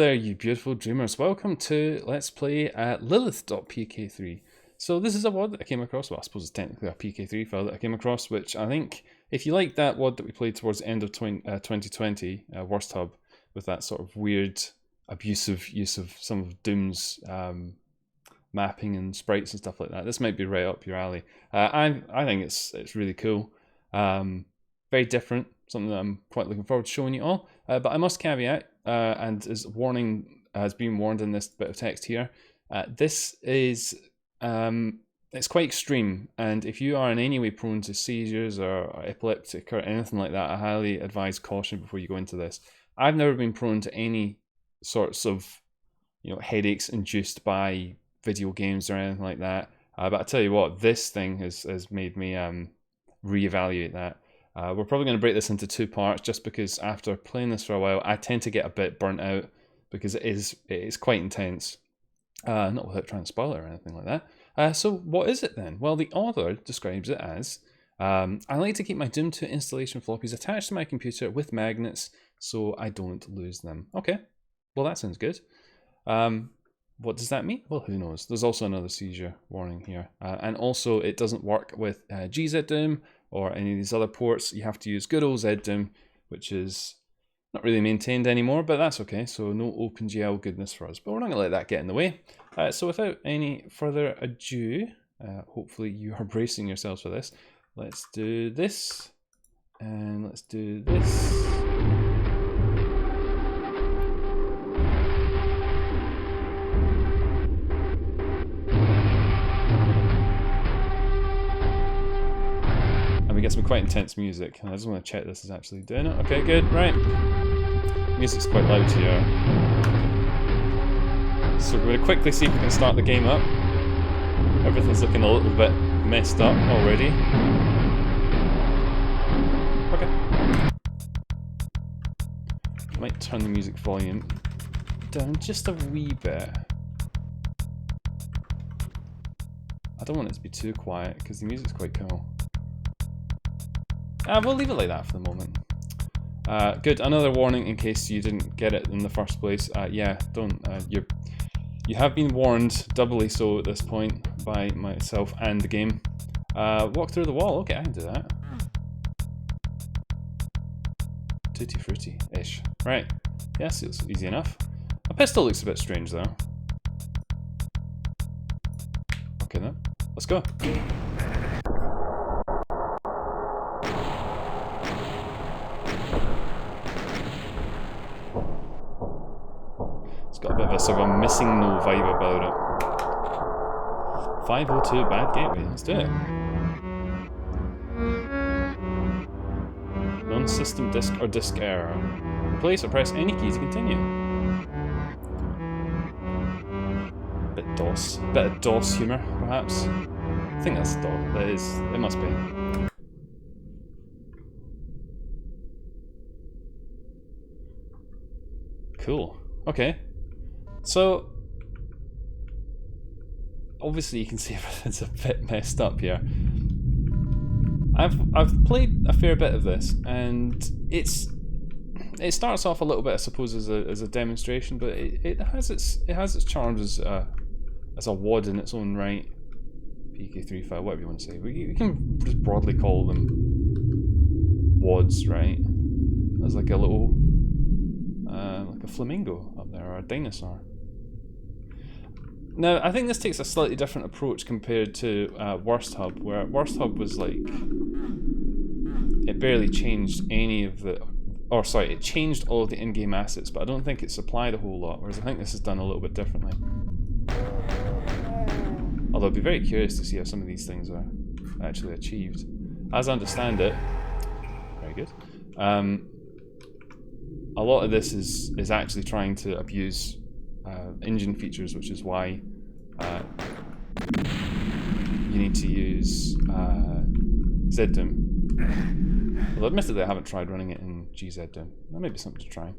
there, you beautiful dreamers. Welcome to Let's Play lilith.pk3. So this is a WOD that I came across, well I suppose it's technically a PK3 file that I came across, which I think, if you like that WOD that we played towards the end of 2020, Worst Hub, with that sort of weird, abusive use of some of Doom's mapping and sprites and stuff like that, this might be right up your alley. I think it's really cool. Very different, something that I'm quite looking forward to showing you all. But I must caveat, and as warning has been warned in this bit of text here, this is it's quite extreme, and if you are in any way prone to seizures or epileptic or anything like that, I highly advise caution before you go into this. I've never been prone to any sorts of headaches induced by video games or anything like that. But I tell you what, this thing has made me reevaluate that. We're probably going to break this into two parts, just because after playing this for a while, I tend to get a bit burnt out because it is quite intense. Not without trying to spoil it or anything like that. So what is it then? Well, the author describes it as, I like to keep my Doom 2 installation floppies attached to my computer with magnets so I don't lose them. Okay, well that sounds good. What does that mean? Well, who knows? There's also another seizure warning here. And also it doesn't work with GZ Doom or any of these other ports. You have to use good old Z Doom, which is not really maintained anymore, but that's okay. So no OpenGL goodness for us, but we're not gonna let that get in the way. So without any further ado, hopefully you are bracing yourselves for this. Let's do this, and let's do this. We get some quite intense music, and I just want to check this is actually doing it. Okay, good, right. Music's quite loud here. So we're going to quickly see if we can start the game up. Everything's looking a little bit messed up already. Okay. I might turn the music volume down just a wee bit. I don't want it to be too quiet because the music's quite cool. We'll leave it like that for the moment. Good. Another warning in case you didn't get it in the first place. Yeah, don't. You have been warned, doubly so at this point, by myself and the game. Walk through the wall. Okay, I can do that. Tutti frutti-ish. Right. Yes, it's easy enough. A pistol looks a bit strange though. Okay then. Let's go. Got a bit of a sort of a missing no vibe about it. 502 bad gateway, let's do it. Non-system disk or disk error. Replace or press any key to continue. Bit of DOS humour, perhaps. I think that's DOS. That is. It must be. Cool. Okay. So, obviously you can see everything's a bit messed up here. I've played a fair bit of this, and it starts off a little bit, I suppose, as a demonstration, but it has its charms as a WOD in its own right. PK3 file, whatever you want to say. We can just broadly call them WODs, right? There's like a little like a flamingo up there, or a dinosaur. Now, I think this takes a slightly different approach compared to Worst Hub, where Worst Hub was like, it barely changed any of the, or sorry, it changed all of the in-game assets, but I don't think it supplied a whole lot, whereas I think this is done a little bit differently. Although I'd be very curious to see how some of these things are actually achieved. As I understand it, very good. A lot of this is actually trying to abuse engine features, which is why you need to use ZDoom. Well, admittedly, I haven't tried running it in GZDoom. That may be something to try.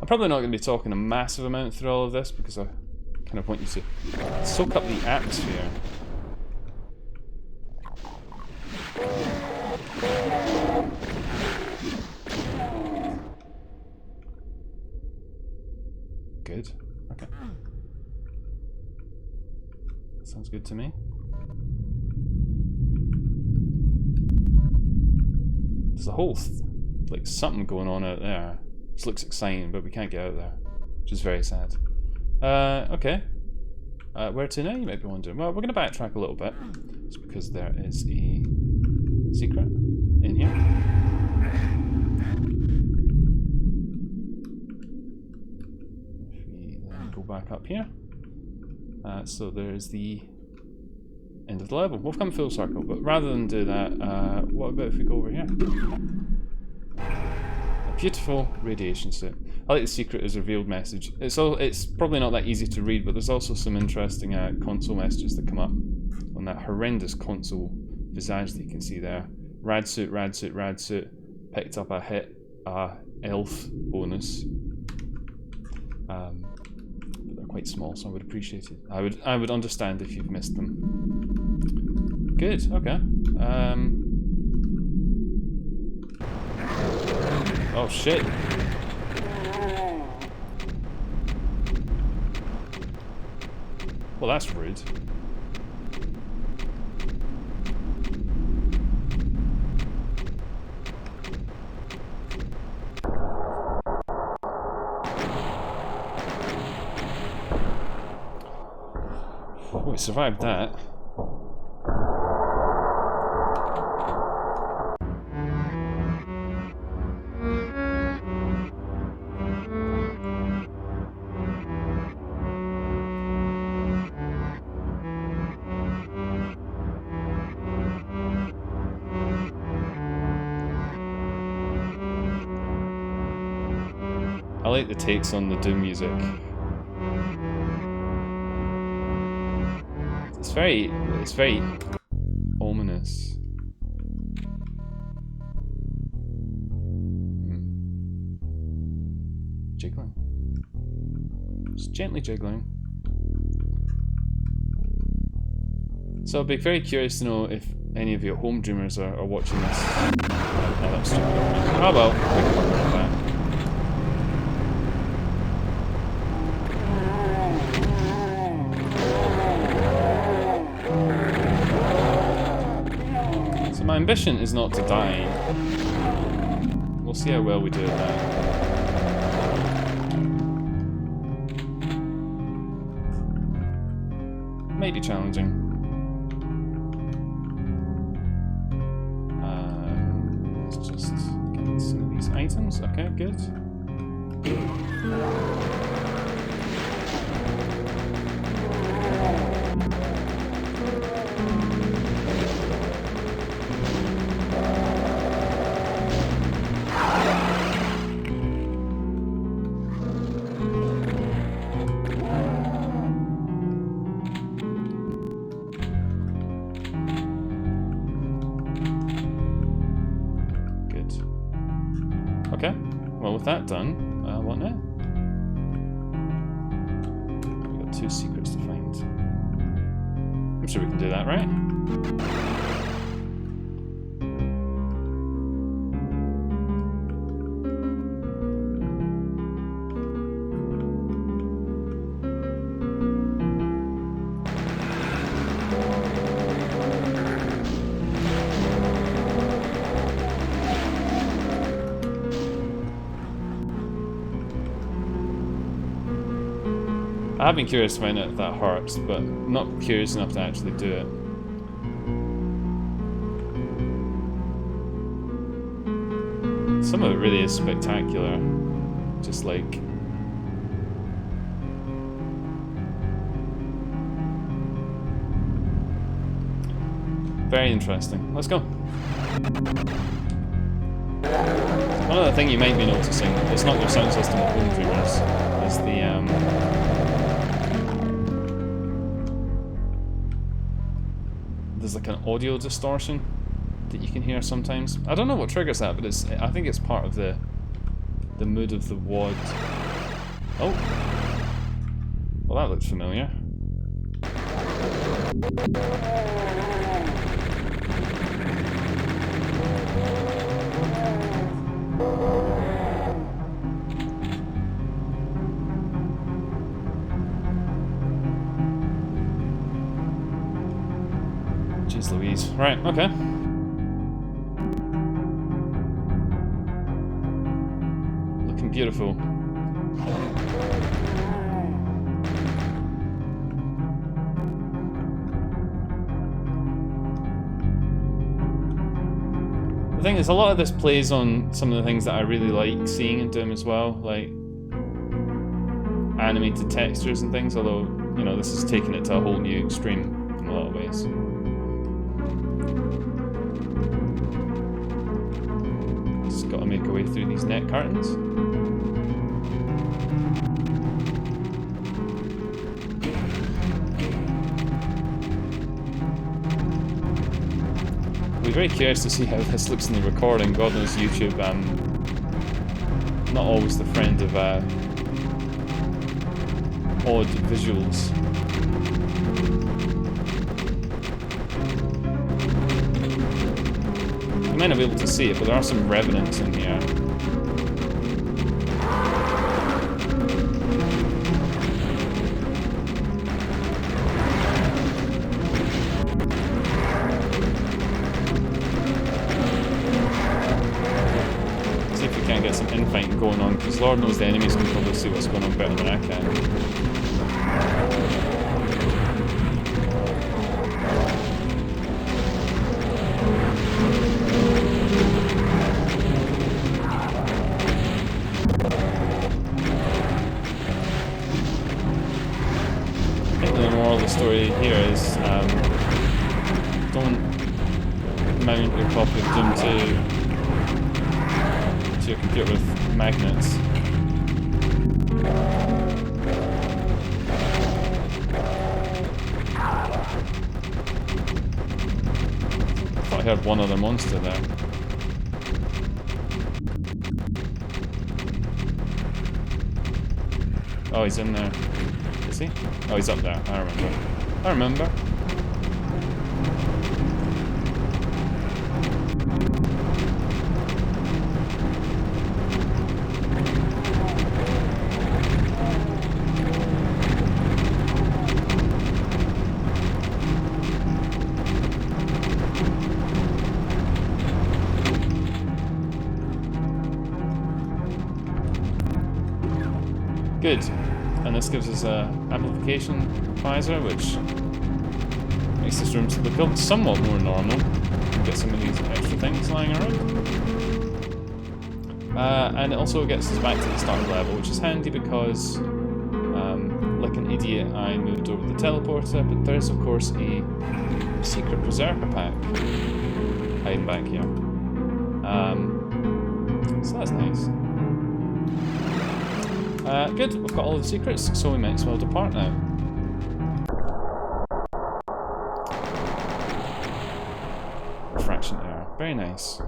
I'm probably not going to be talking a massive amount through all of this because I kind of want you to soak up the atmosphere. Good. Okay. Sounds good to me. There's a whole, like, something going on out there. This looks exciting, but we can't get out there, which is very sad. Okay. Where to now, you might be wondering? Well, we're going to backtrack a little bit. It's because there is a secret in here. If we then go back up here. So there's the end of the level. We've come full circle, but rather than do that, what about if we go over here? A beautiful radiation suit. I like the secret is revealed message. It's probably not that easy to read, but there's also some interesting console messages that come up on that horrendous console visage that you can see there. Rad suit, rad suit, rad suit. Picked up a elf bonus. But they're quite small, so I would appreciate it. I would understand if you've missed them. Good. Okay. Oh shit. Well, that's rude. Oh, we survived that. I like the takes on the Doom music. It's very ominous. Jiggling. Just gently jiggling. So I'd be very curious to know if any of your home dreamers are watching this. Oh, that was stupid. Oh well, we can work around that. My ambition is not to die. We'll see how well we do at that. May be challenging. Let's just get some of these items. Okay, good. Okay, well with that done, what now? We've got 2 secrets to find. I'm sure we can do that, right? I've been curious to find out if that hurts, but not curious enough to actually do it. Some of it really is spectacular. Just like... very interesting. Let's go. One other thing you might be noticing, it's not your sound system at home dreamers, is the there's like an audio distortion that you can hear sometimes. I don't know what triggers that, but I think it's part of the mood of the WAD. Oh. Well, that looks familiar. Jeez Louise. Right, okay. Looking beautiful. The thing is, a lot of this plays on some of the things that I really like seeing in Doom as well, like animated textures and things, although, you know, this is taking it to a whole new extreme in a lot of ways. Just gotta make our way through these net curtains. I'll be very curious to see how this looks in the recording. God knows YouTube, not always the friend of odd visuals. You might not be able to see it, but there are some revenants in here. See if we can get some infighting going on, because Lord knows the enemies can probably see what's going on better than I can. Story here is don't mount your copy of Doom 2 to your computer with magnets. I thought I heard one other monster there. Oh, he's in there. Is he? Oh, he's up there. I remember. I remember. Good. And this gives us a amplification visor, which makes this room look somewhat more normal. Get some of these extra things lying around. And it also gets us back to the start of the level, which is handy because, like an idiot, I moved over the teleporter, but there is, of course, a secret berserker pack hiding back here. So that's nice. Good, we've got all the secrets, so we might as well depart now. Refraction error, very nice.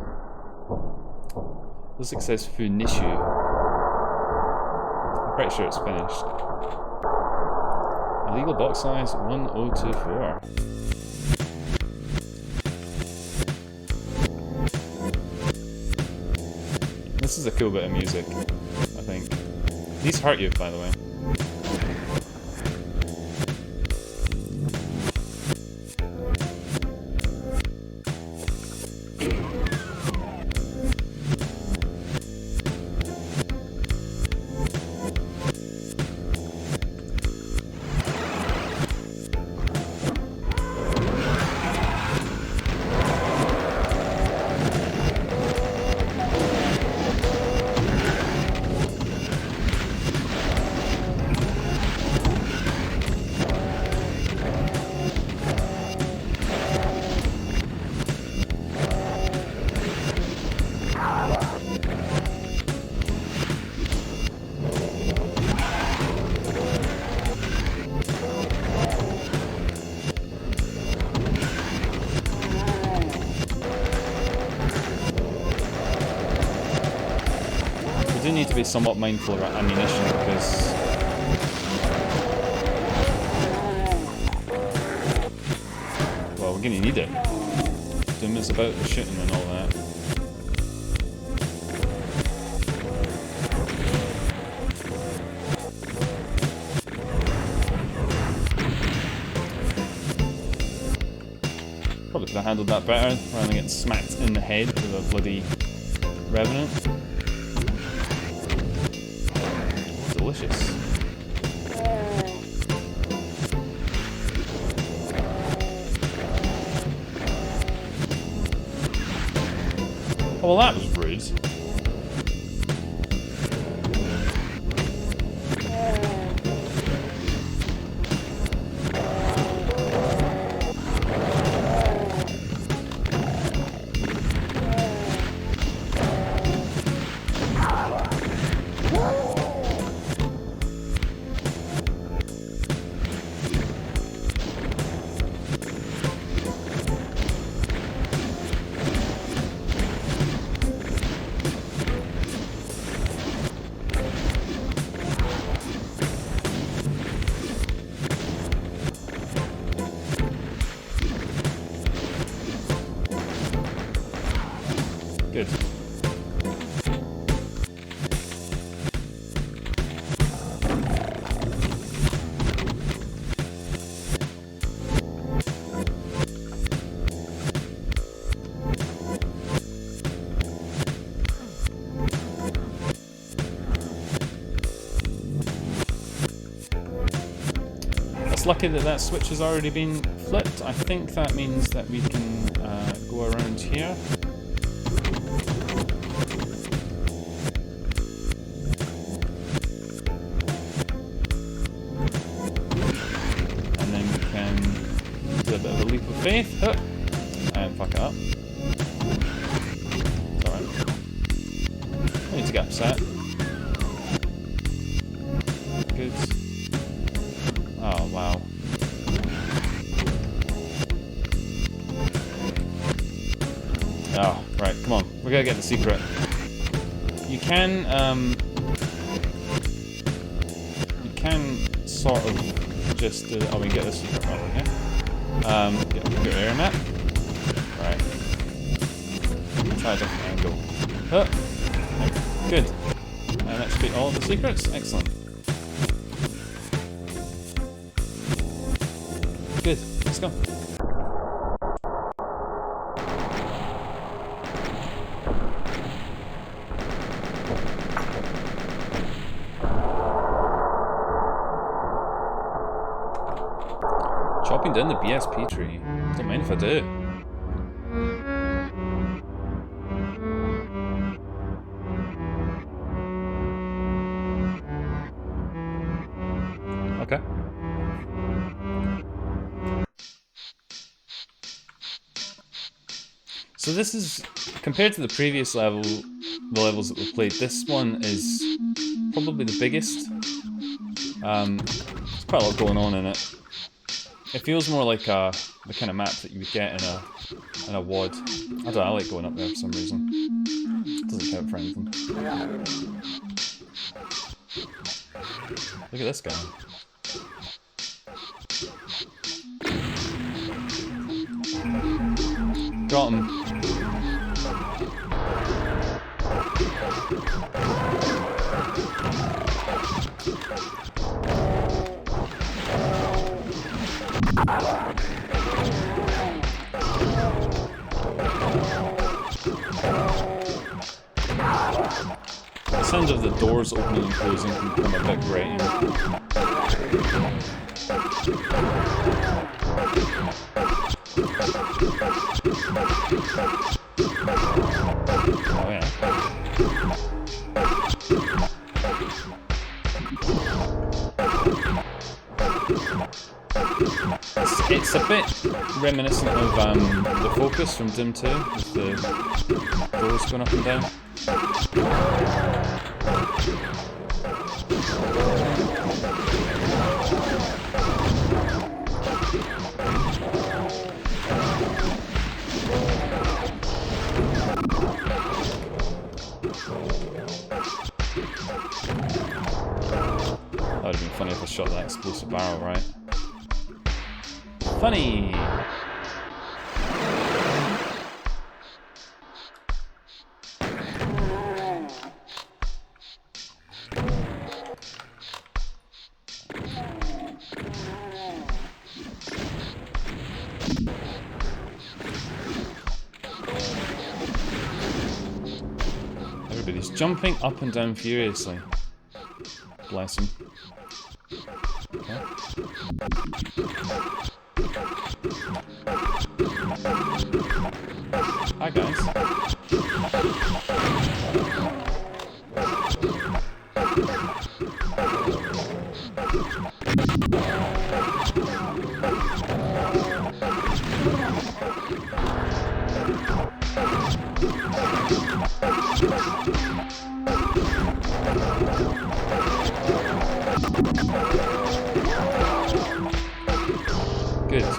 Looks like it says Funishu. I'm pretty sure it's finished. Illegal box size 1024. This is a cool bit of music, I think. These hurt you, by the way. We do need to be somewhat mindful about ammunition because Well, we're gonna need it. Doom is about the shooting and all that. Probably could have handled that better rather than getting smacked in the head with a bloody revenant. Delicious. Oh, well, that was rude. Good. It's lucky that that switch has already been flipped. I think that means that we can go around here. A bit of a leap of faith, and fuck it up. It's alright. I need to get upset. Good. Oh, wow. Oh, right, come on. We're gonna get the secret. You can sort of just do, oh, we can get the secret right here. Get your air map. Right. Try a different angle. Good. And that should be all the secrets. Excellent. Good. Let's go. Chopping down the BSP tree. Don't mind if I do. Okay. So this is, compared to the previous level, the levels that we've played, this one is probably the biggest. There's quite a lot going on in it. It feels more like the kind of map that you would get in a WOD. I don't know, I like going up there for some reason. It doesn't count for anything. Look at this guy. Got him. The sound of the doors opening and closing can become a bit grating. Oh yeah. It's a bit reminiscent of the Focus from Doom 2, with the doors going up and down. That would have been funny if I shot that explosive barrel, right? Funny! jumping up and down furiously. Bless him. Okay. Hi guys. Good. So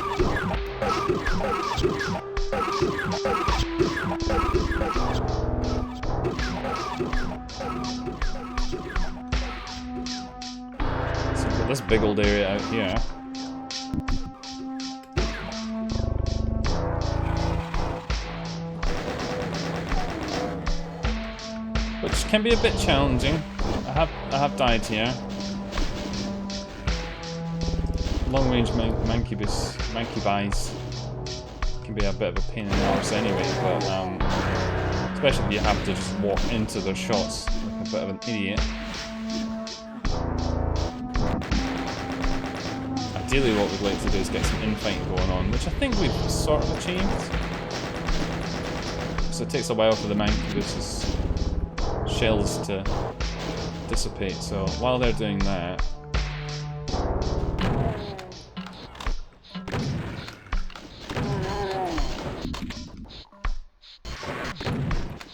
we've got this big old area out here. Which can be a bit challenging. I have died here. Long range mancubis can be a bit of a pain in the arse anyway, but especially if you have to just walk into their shots like a bit of an idiot. Ideally what we'd like to do is get some infight going on, which I think we've sort of achieved. So it takes a while for the mancubus shells to dissipate, so while they're doing that,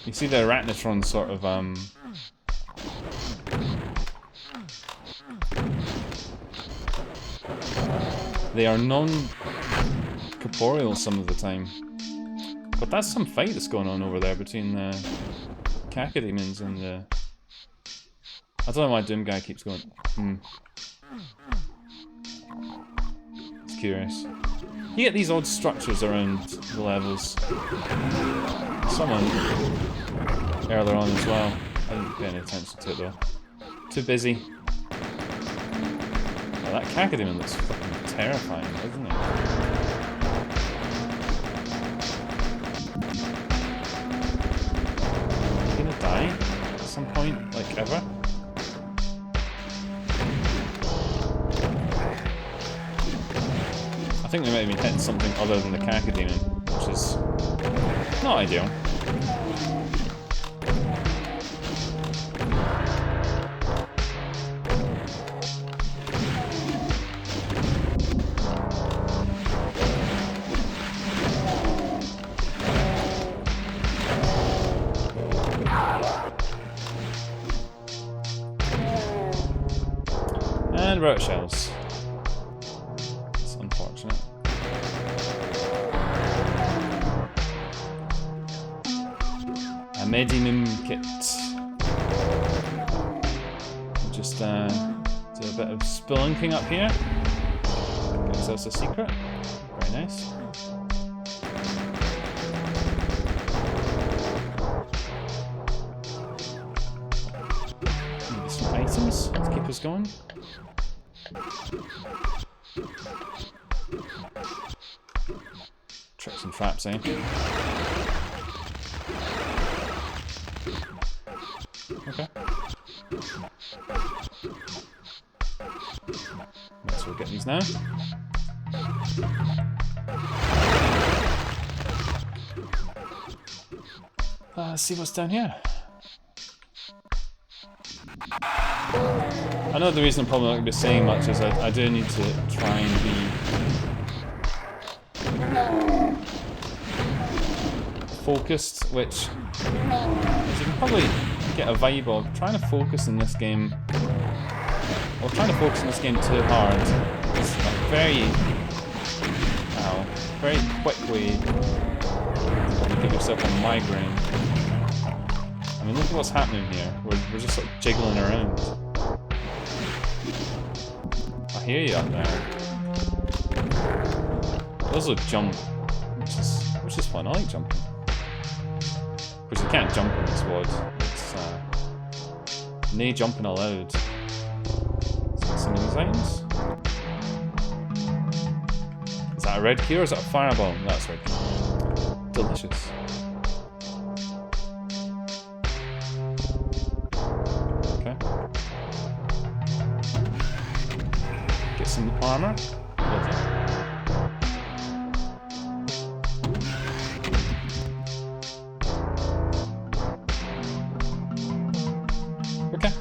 you see the arachnotrons sort of they are non-corporeal some of the time. But that's some fight that's going on over there between the cacodemons and the... I don't know why Doom Guy keeps going. It's curious. You get these odd structures around the levels. Someone earlier on as well. I didn't pay any attention to it though. Too busy. Oh, that cacodemon looks fucking terrifying, doesn't it? Are you gonna die at some point, like ever? I think they might have been hitting something other than the cacodemon, which is not ideal. And we're out of shells. It's unfortunate. A Medimim kit. We'll just do a bit of spelunking up here. Gives us a secret. Very nice. Maybe some items to keep us going. Tricks and traps, eh? Okay. Right, so we'll get these now. Let's see what's down here. I know the reason I'm probably not going to be saying much is I do need to try and be focused, which, as you can probably get a vibe of, trying to focus in this game, or trying to focus in this game too hard, is a very quick way to get yourself a migraine. I mean, look at what's happening here. We're just sort of jiggling around. I hear you up there. Those will jump, which is fun. I like jumping. Of course, you can't jump in this WOD. It's no jumping allowed. So some of these items. Is that a red key or is that a fireball? That's red key. armor. Lovely. Okay.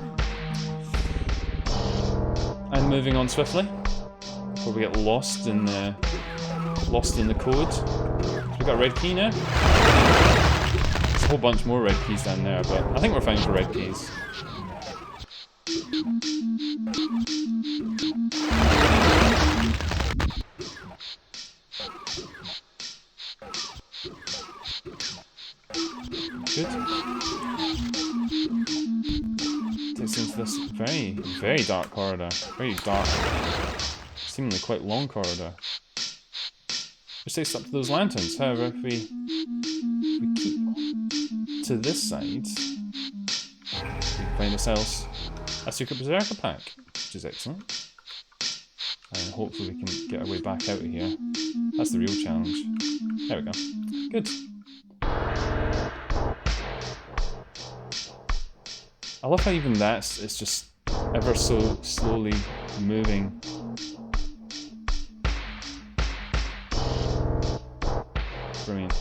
And moving on swiftly before we get lost in the code. So we've got a red key now. There's a whole bunch more red keys down there, but I think we're fine for red keys. Good. Takes into this very, very dark corridor. Very dark, seemingly quite long corridor. Which takes up to those lanterns. However, if we keep to this side, we can find ourselves a secret berserker pack, which is excellent. And hopefully we can get our way back out of here. That's the real challenge. There we go. Good. I love how even it's just ever so slowly moving. Brilliant.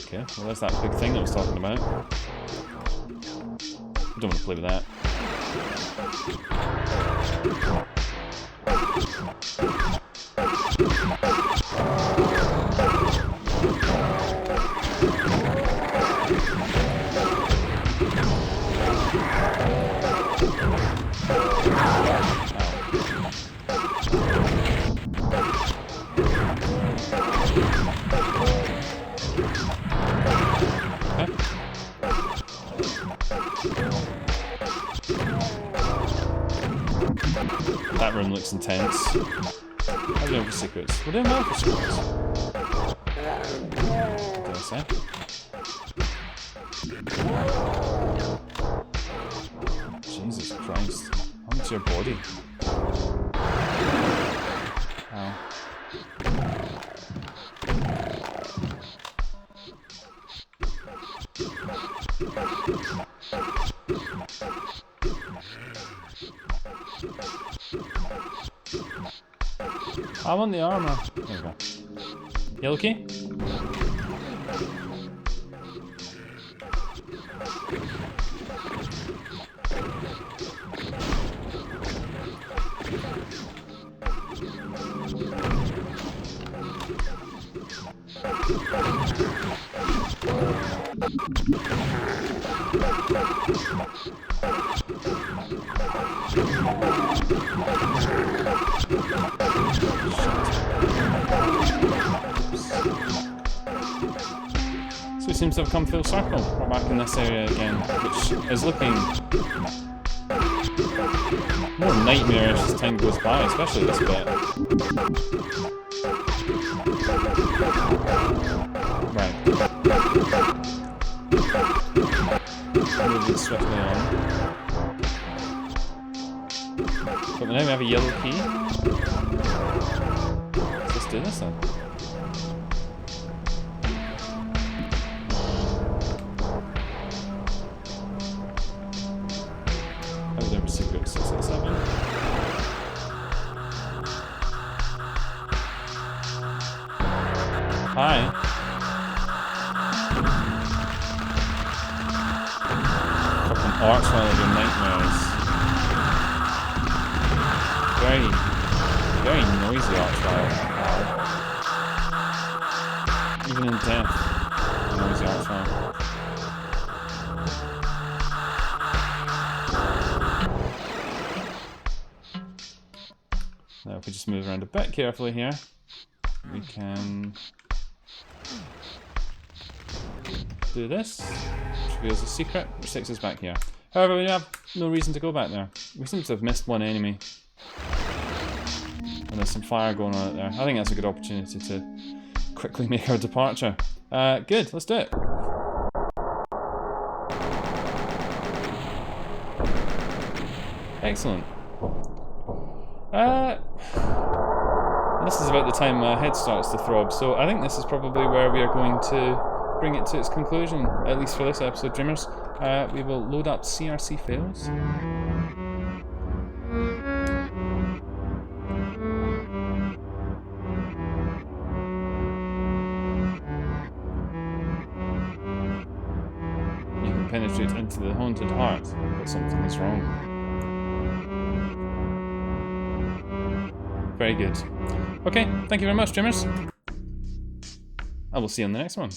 Okay, well there's that big thing I was talking about. I don't want to play with that. That room looks intense. I'm doing for secrets. We're doing well for secrets. What did I say? Jesus Christ. Onto your body. Ow. I want the armor. There we go. Yellow key? So it seems to have come full circle. We're back in this area again, which is looking more nightmarish as time goes by, especially this bit. Right. Moving swiftly on. But now we have a yellow key. Let's do this then. Secret 687. Hi. Fucking archwell of your nightmares. Very, very noisy archwell. Even in death, noisy archwell. Now if we just move around a bit carefully here, we can do this, which reveals a secret, which takes us back here. However, we have no reason to go back there. We seem to have missed one enemy. And there's some fire going on out there. I think that's a good opportunity to quickly make our departure. Good, let's do it. Excellent. This is about the time my head starts to throb, so I think this is probably where we are going to bring it to its conclusion, at least for this episode, Dreamers. We will load up CRC fails. attitude into the haunted heart, but something is wrong. Very good. Okay, thank you very much, streamers. I will see you on the next one.